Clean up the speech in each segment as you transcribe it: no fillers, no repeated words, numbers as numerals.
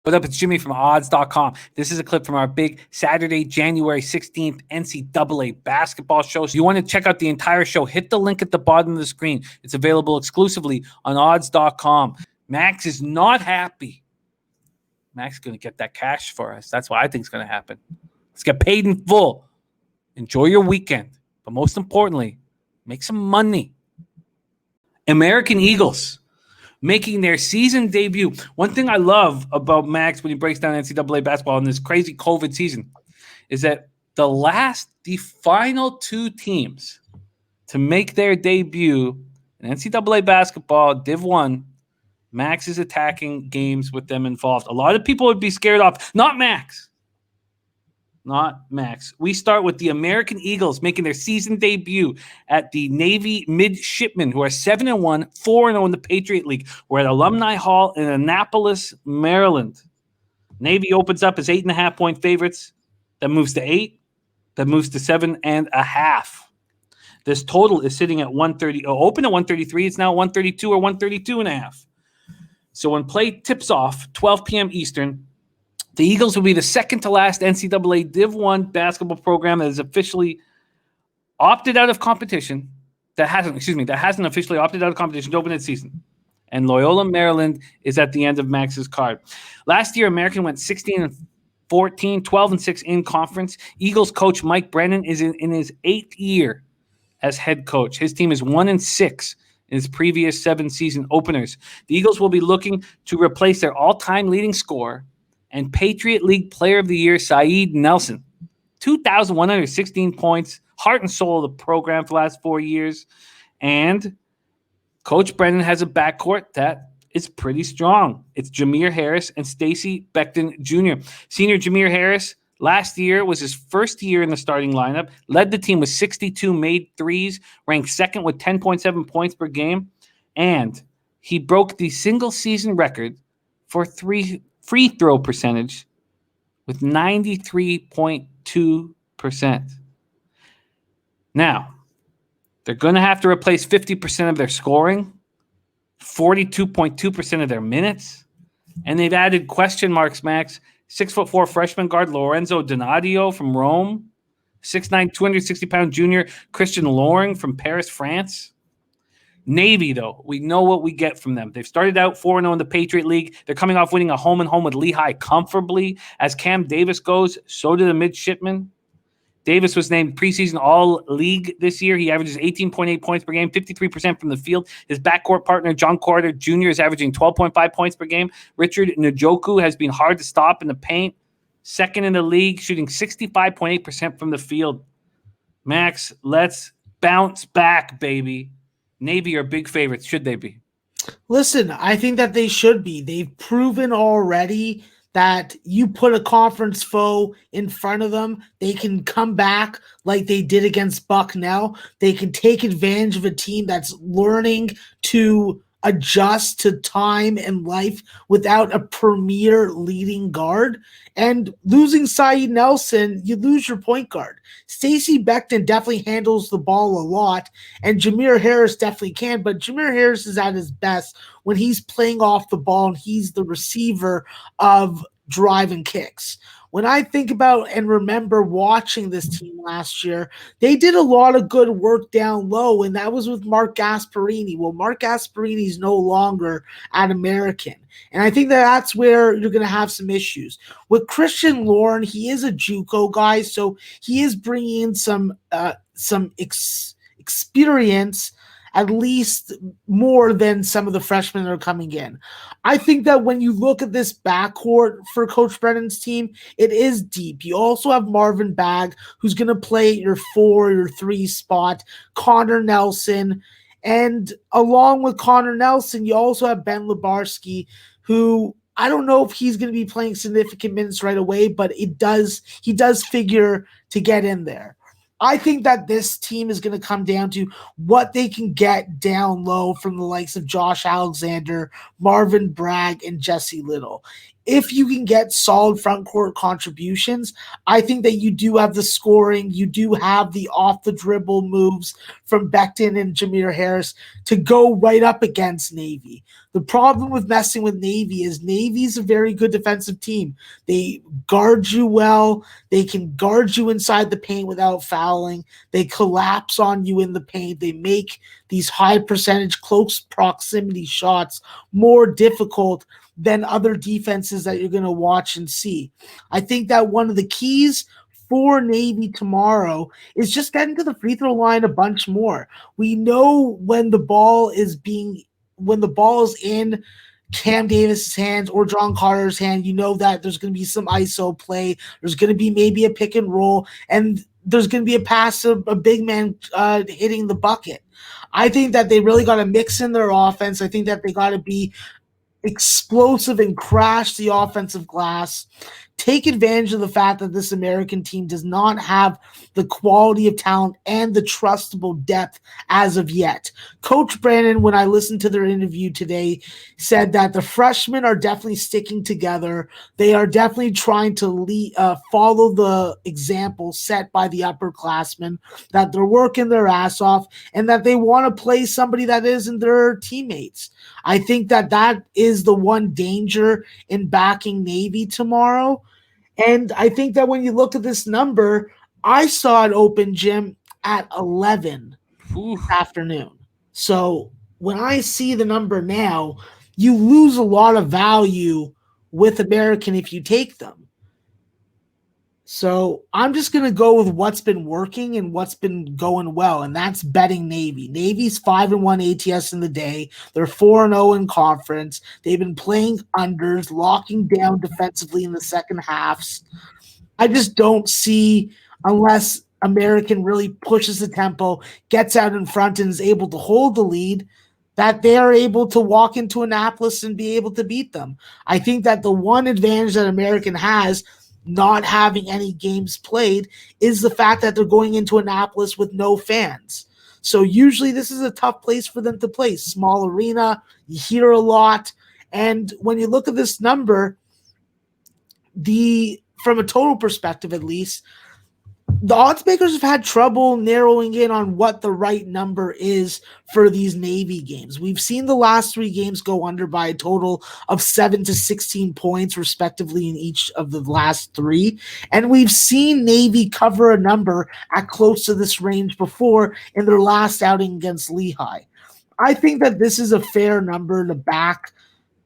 What up? It's Jimmy from odds.com. This is a clip from our big Saturday, January 16th NCAA basketball show. So you want to check out the entire show, hit the link at the bottom of the screen. It's available exclusively on odds.com. Max is not happy. Max is going to get that cash for us. That's what I think is going to happen. Let's get paid in full. Enjoy your weekend. But most importantly, make some money. American Eagles making their season debut. One thing I love about Max when he breaks down NCAA basketball in this crazy COVID season is that the final two teams to make their debut in NCAA basketball, Div 1, Max is attacking games with them involved. A lot of people would be scared off. Not Max. Not Max. We start with the American Eagles making their season debut at the Navy Midshipmen, who are 7-1, 4-0 in the Patriot League. We're at Alumni Hall in Annapolis, Maryland. Navy opens up as 8.5-point favorites. That moves to 8. That moves to 7.5. This total is sitting at 130. Open at 133. It's now 132 or 132.5. So when play tips off, 12 p.m. Eastern, the Eagles will be the second to last NCAA Div 1 basketball program that has officially opted out of competition. That hasn't officially opted out of competition to open its season. And Loyola, Maryland is at the end of Max's card. Last year, American went 16-14, 12-6 in conference. Eagles coach Mike Brennan is in his 8th year as head coach. His team is 1-6 in his previous 7 season openers. The Eagles will be looking to replace their all-time leading scorer and Patriot League Player of the Year, Saeed Nelson. 2,116 points, heart and soul of the program for the last 4 years. And Coach Brennan has a backcourt that is pretty strong. It's Jameer Harris and Stacey Beckton Jr. Senior Jameer Harris last year was his first year in the starting lineup, led the team with 62 made threes, ranked second with 10.7 points per game, and he broke the single-season record for free throw percentage with 93.2%. Now, they're going to have to replace 50% of their scoring, 42.2% of their minutes, and they've added question marks, Max. 6'4" freshman guard Lorenzo Donadio from Rome, 6'9", 260-pound junior Christian Loring from Paris, France. Navy, though, we know what we get from them. They've started out 4-0 in the Patriot League. They're coming off winning a home-and-home with Lehigh comfortably. As Cam Davis goes, so do the Midshipmen. Davis was named preseason All-League this year. He averages 18.8 points per game, 53% from the field. His backcourt partner, John Carter Jr., is averaging 12.5 points per game. Richard Njoku has been hard to stop in the paint. Second in the league, shooting 65.8% from the field. Max, let's bounce back, baby. Navy are big favorites. Should they be? Listen, I think that they should be. They've proven already that you put a conference foe in front of them, they can come back like they did against Bucknell. They can take advantage of a team that's learning to adjust to time and life without a premier leading guard. And losing Saeed Nelson, you lose your point guard. Stacey Beckton definitely handles the ball a lot, and Jameer Harris definitely can, but Jameer Harris is at his best when he's playing off the ball and he's the receiver of drive and kicks. When I think about and remember watching this team last year, they did a lot of good work down low, and that was with Mark Gasparini. Well, Mark Gasparini is no longer at American, and I think that's where you're going to have some issues. With Christian Loring, he is a JUCO guy, so he is bringing in some experience, at least more than some of the freshmen that are coming in. I think that when you look at this backcourt for Coach Brennan's team, it is deep. You also have Marvin Bagg, who's going to play your 4 or 3 spot, Connor Nelson, and along with Connor Nelson, you also have Ben Lebarski, who I don't know if he's going to be playing significant minutes right away, but he does figure to get in there. I think that this team is going to come down to what they can get down low from the likes of Josh Alexander, Marvin Bragg, and Jesse Little. if you can get solid front court contributions, I think that you do have the scoring, you do have the off the dribble moves from Becton and Jameer Harris to go right up against Navy. The problem with messing with Navy is Navy's a very good defensive team. They guard you well. They can guard you inside the paint without fouling. They collapse on you in the paint. They make these high percentage close proximity shots more difficult than other defenses that you're going to watch and see. I think that one of the keys for Navy tomorrow is just getting to the free throw line a bunch more. We know when the ball is in Cam Davis's hands or John Carter's hand, you know that there's going to be some ISO play. There's going to be maybe a pick and roll, and there's going to be a pass of a big man hitting the bucket. I think that they really got to mix in their offense. I think that they got to be explosive and crash the offensive glass. Take advantage of the fact that this American team does not have the quality of talent and the trustable depth as of yet. Coach Brandon, when I listened to their interview today, said that the freshmen are definitely sticking together. They are definitely trying to follow the example set by the upperclassmen, that they're working their ass off, and that they want to play somebody that isn't their teammates. I think that that is the one danger in backing Navy tomorrow. And I think that when you look at this number, I saw it open, Jim, at 11 this afternoon. So when I see the number now, you lose a lot of value with American if you take them. So I'm just going to go with what's been working and what's been going well, and that's betting Navy. Navy's 5-1 ATS in the day. They're 4-0 in conference. They've been playing unders, locking down defensively in the second halves. I just don't see, unless American really pushes the tempo, gets out in front, and is able to hold the lead, that they are able to walk into Annapolis and be able to beat them. I think that the one advantage that American has, not having any games played, is the fact that they're going into Annapolis with no fans. So usually this is a tough place for them to play. Small arena, you hear a lot. And when you look at this number, from a total perspective at least, the odds makers have had trouble narrowing in on what the right number is for these Navy games. We've seen the last 3 games go under by a total of 7 to 16 points, respectively, in each of the last 3. And we've seen Navy cover a number at close to this range before in their last outing against Lehigh. I think that this is a fair number to back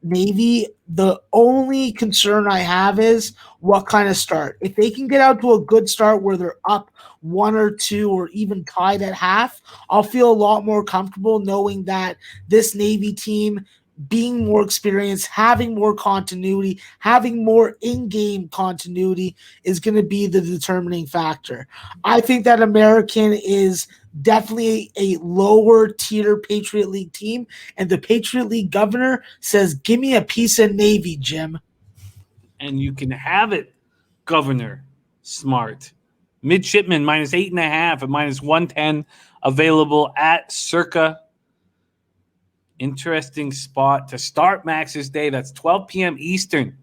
Navy. The only concern I have is what kind of start. If they can get out to a good start where they're up 1 or 2 or even tied at half, I'll feel a lot more comfortable knowing that this Navy team, being more experienced, having more continuity, having more in-game continuity, is going to be the determining factor. I think that American is definitely a lower tier Patriot League team, and the Patriot League governor says, give me a piece of Navy, Jim. And you can have it, Governor Smart. Midshipmen -8.5 at -110, available at Circa. Interesting spot to start Max's day. That's 12 p.m. Eastern.